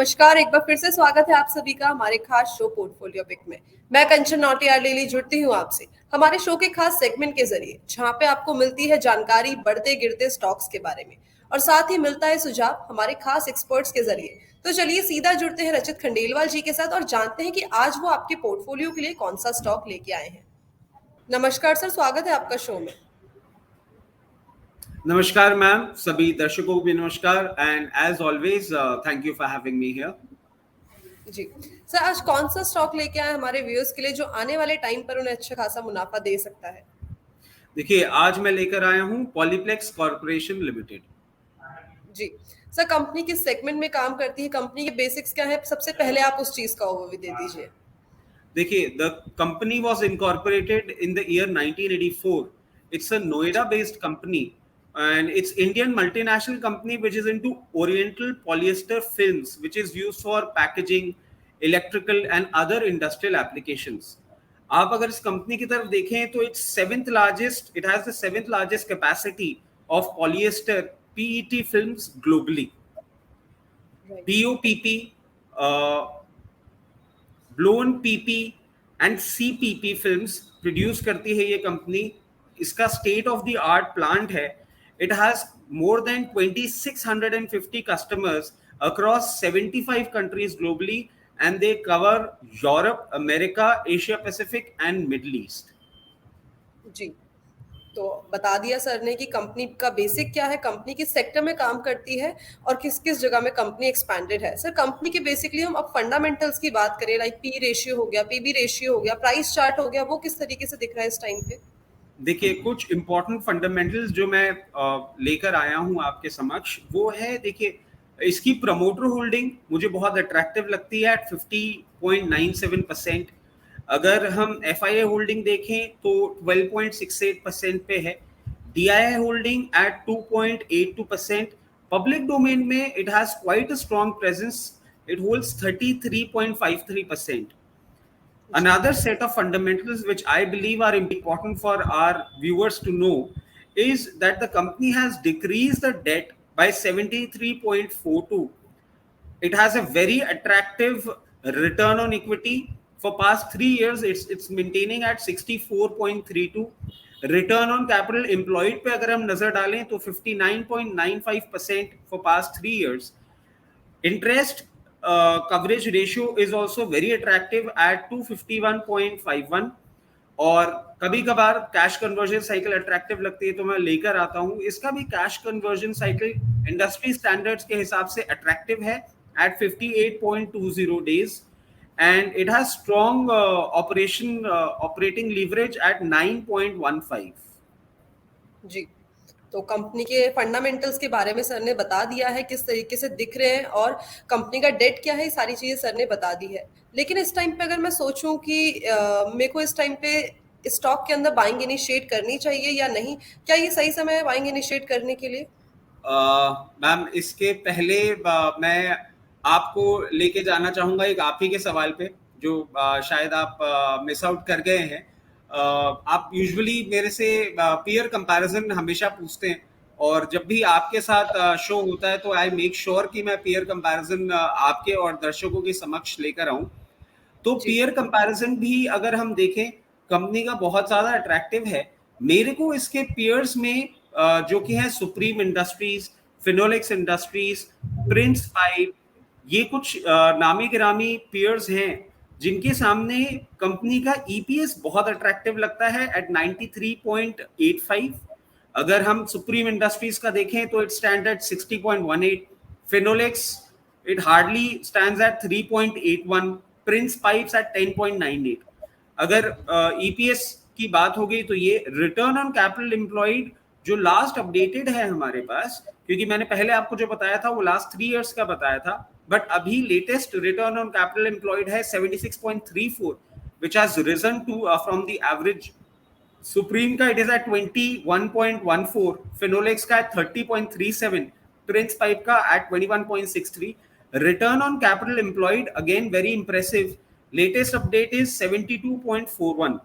नमस्कार, एक बार फिर से स्वागत है आप सभी का हमारे खास शो पोर्टफोलियो पिक में। मैं कंचन नौटियाल डेली जुड़ती हूँ आपसे हमारे शो के खास सेगमेंट के जरिए, जहाँ पे आपको मिलती है जानकारी बढ़ते गिरते स्टॉक्स के बारे में और साथ ही मिलता है सुझाव हमारे खास एक्सपर्ट्स के जरिए। तो चलिए सीधा जुड़ते हैं रचित खंडेलवाल जी के साथ और जानते हैं कि आज वो आपके पोर्टफोलियो के लिए कौन सा स्टॉक लेके आए हैं। नमस्कार सर, स्वागत है आपका शो में। नमस्कार मैम, सभी दर्शकों को भी नमस्कार and as always thank you for having me here. जी सर, आज कौन सा स्टॉक लेके आए हमारे व्यूअर्स के लिए जो आने वाले टाइम पर उन्हें अच्छा खासा मुनाफा दे सकता है? देखिए, आज मैं लेकर आया हूँ पॉलीप्लेक्स कॉर्पोरेशन लिमिटेड। जी सर, कंपनी किस सेगमेंट में काम करती है, कंपनी के बेसिक्स क्या है, सबसे पहले आप उस चीज का ओवरव्यू दे दीजिए। देखिए, the company was incorporated in the year 1984. It's a Noida based company and it's Indian multinational company which is into oriental polyester films which is used for packaging, electrical and other industrial applications. आप अगर इस company की तरफ देखें तो it's seventh largest, it has the seventh largest capacity of polyester PET films globally. BOPP, blown PP and CPP films produce करती है ये कंपनी. इसका state of the art plant है. It has more than 2650 customers across 75 countries globally and they cover Europe, America, Asia Pacific and Middle East. जी, तो बता दिया sir ने कि कंपनी का बेसिक क्या है, कंपनी किस सेक्टर में काम करती है और किस किस जगह में कंपनी एक्सपैंडेड है। सर, कंपनी के बेसिकली हम अब फंडामेंटल्स की बात करें, लाइक पी रेशियो हो गया, पीबी रेशियो हो गया, प्राइस चार्ट हो गया, वो किस तरीके से दिख रहा है इस टाइम पे? देखिए, कुछ इंपॉर्टेंट फंडामेंटल्स जो मैं लेकर आया हूं आपके समक्ष, वो है, देखिए, इसकी प्रमोटर होल्डिंग मुझे बहुत अट्रैक्टिव लगती है एट 50.97%. अगर हम FII होल्डिंग देखें तो 12.68% पे है. DII holding at 2.82%. Public domain में it has quite a strong presence. It holds 33.53%. Another set of fundamentals which I believe are important for our viewers to know is that the company has decreased the debt by 73.42. It has a very attractive return on equity. For past 3 years it's maintaining at 64.32. Return on capital employed पे अगर हम नजर डालें तो 59.95% for past 3 years. Interest coverage ratio is also very attractive at 251.51. और कभी कभार cash conversion cycle attractive लगती है तो मैं लेकर आता हूं. इसका भी cash conversion cycle industry standards के हिसाब से अट्रैक्टिव है at 58.20 days and it has strong operating leverage at 9.15. जी, तो कंपनी के फंडामेंटल्स के बारे में सर ने बता दिया है, किस तरीके से दिख रहे हैं और कंपनी का डेट क्या है, ये सारी चीजें सर ने बता दी है। लेकिन इस टाइम पे अगर मैं सोचूं कि मेरे को इस टाइम पे स्टॉक के अंदर बाइंग इनिशिएट करनी चाहिए या नहीं, क्या ये सही समय है बाइंग इनिशिएट करने के लिए? मैम, इसके पहले मैं आपको लेके जाना चाहूंगा एक आप ही के सवाल पे जो शायद आप मिस आउट कर गए हैं. आप यूजुअली मेरे से पीयर कंपैरिजन हमेशा पूछते हैं और जब भी आपके साथ शो होता है तो आई मेक श्योर कि मैं पीयर कंपैरिजन आपके और दर्शकों के समक्ष लेकर आऊं. तो पीयर कंपैरिजन भी अगर हम देखें कंपनी का बहुत ज्यादा अट्रैक्टिव है. मेरे को इसके पीयर्स में जो कि है supreme industries, Finolex industries, Prince pipe, ये कुछ नामी गिरामी पीयर्स हैं जिनके सामने कंपनी का EPS बहुत अट्रैक्टिव लगता है एट 93.85. अगर हम सुप्रीम इंडस्ट्रीज का देखें तो it stand at 60.18. Finolex it hardly stands at 3.81. Prince Pipes at 10.98. अगर EPS की बात हो गई तो ये रिटर्न ऑन कैपिटल एम्प्लॉयड जो लास्ट अपडेटेड है हमारे पास, क्योंकि मैंने पहले आपको जो बताया था वो लास्ट 3 इयर्स का बताया था, बट अभी latest return on capital employed है 76.34 which has risen to from the average. Supreme का इट इज एट 21.14, फिनोलेक्स का एट 30.37, प्रिंस पाइप का at 21.63. Return on capital employed again very impressive. Latest update is 72.41.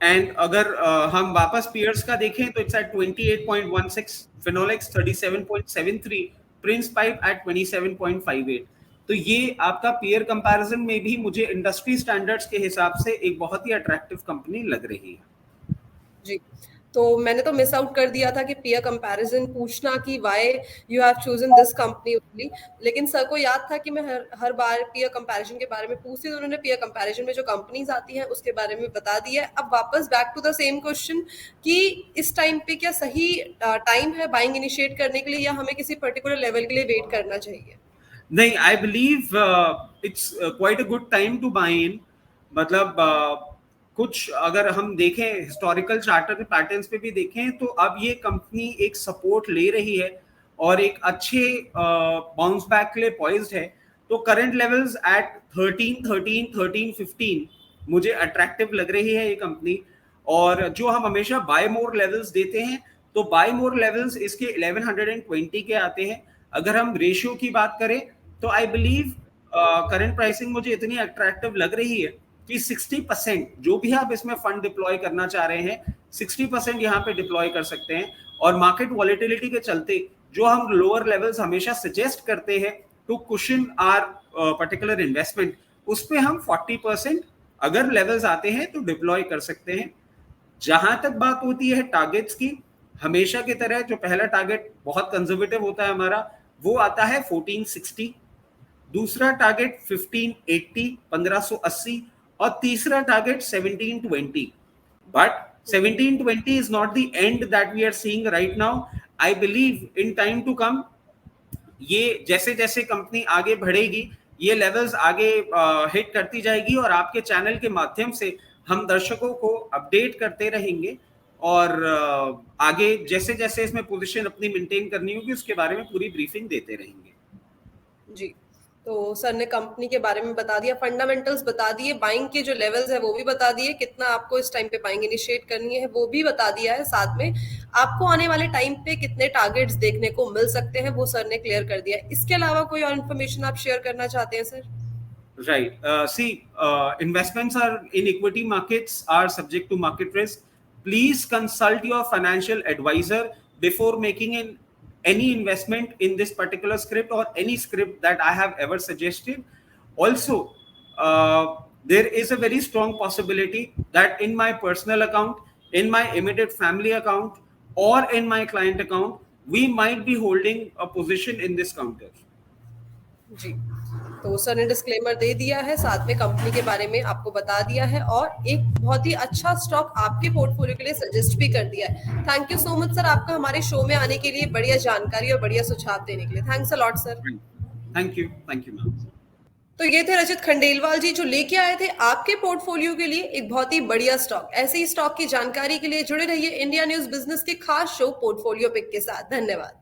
And अगर हम वापस पीयर्स का देखें तो it's at 28.16, Finolex 37.73, Prince Pipe at 27.58। तो ये आपका पीयर कंपैरिजन में भी मुझे इंडस्ट्री स्टैंडर्ड्स के हिसाब से एक बहुत ही अट्रैक्टिव कंपनी लग रही है। जी, तो मैंने तो मिस आउट कर दिया था कि पीयर कंपैरिजन पूछना कि why you have chosen this company only, लेकिन सर को याद था कि मैं हर बार पीयर कंपैरिजन के बारे में पूछती, तो उन्होंने पीयर कंपैरिजन में जो कंपनीज आती हैं उसके बारे में बता दिया है। अब वापस back to the same question कि इस टाइम पे क्या सही टाइम है बाइंग इनिशिएट करने के लिए, या हमें किसी पर्टिकुलर लेवल के लिए वेट करना चाहिए? नहीं, I believe it's quite a good time to buy in. मतलब कुछ अगर हम देखें हिस्टोरिकल चार्टर पैटर्न्स पे भी देखें तो अब ये कंपनी एक सपोर्ट ले रही है और एक अच्छे बाउंस बैक के लिए पॉइज्ड है। तो करंट लेवल्स एट 13, 15 मुझे अट्रैक्टिव लग रही है ये कंपनी। और जो हम हमेशा बाय मोर लेवल्स देते हैं, तो बाय मोर लेवल्स इसके 1120 के आते हैं। अगर हम रेशियो की बात करें तो आई बिलीव करंट प्राइसिंग मुझे इतनी अट्रैक्टिव लग रही है कि 60% जो भी आप इसमें फंड डिप्लॉय करना चाह रहे हैं 60% यहाँ पे डिप्लॉय कर सकते हैं। और मार्केट वॉलेटिलिटी के चलते जो हम लोअर लेवल्स हमेशा सजेस्ट करते हैं to cushion our particular investment, उस पे हम 40% अगर लेवल्स आते हैं तो डिप्लॉय कर सकते हैं। जहां तक बात होती है टारगेट्स की, हमेशा की तरह जो पहला टारगेट बहुत कंजर्वेटिव होता है हमारा, वो आता है 1460, दूसरा टारगेट 1580 1580 और तीसरा target 1720। But 1720 is not the end that we are seeing right now. I believe in time to come ये जैसे जैसे कंपनी आगे बढ़ेगी ये लेवल्स आगे हिट करती जाएगी और आपके चैनल के माध्यम से हम दर्शकों को अपडेट करते रहेंगे और आगे जैसे जैसे इसमें पोजीशन अपनी मेंटेन करनी होगी उसके बारे में पूरी ब्रीफिंग देते रहेंगे। जी, तो सर ने कंपनी के बारे में बता दिया, फंडामेंटल्स बता दिए, बाइंग के जो लेवल्स है वो भी बता दिए, कितना आपको इस टाइम पे बाइंग इनिशिएट करनी है वो भी बता दिया है, साथ में आपको आने वाले टाइम पे कितने टारगेट्स देखने को मिल सकते हैं वो सर ने क्लियर कर दिया है। इसके अलावा कोई और इन्फॉर्मेशन आप शेयर करना चाहते हैं sir? Right. See, investments are in equity markets are subject to market risk. Please consult your financial advisor before making any investment in this particular script or any script that I have ever suggested. Also, there is a very strong possibility that in my personal account, in my immediate family account, or in my client account, we might be holding a position in this counter. जी, तो sir ने disclaimer दे दिया है, साथ में company के बारे में आपको बता दिया है और एक बहुत ही अच्छा स्टॉक आपके पोर्टफोलियो के लिए सजेस्ट भी कर दिया है। Thank you so much sir आपका हमारे शो में आने के लिए, बढ़िया जानकारी और बढ़िया सुझाव देने के लिए। Thanks a lot sir. Thank you ma'am. तो ये थे रजत खंडेलवाल जी जो लेके आए थे आपके पोर्टफोलियो के लिए एक बहुत ही बढ़िया स्टॉक। ऐसे ही स्टॉक की जानकारी के लिए जुड़े रहिए इंडिया न्यूज बिजनेस के खास शो पोर्टफोलियो पिक के साथ। धन्यवाद।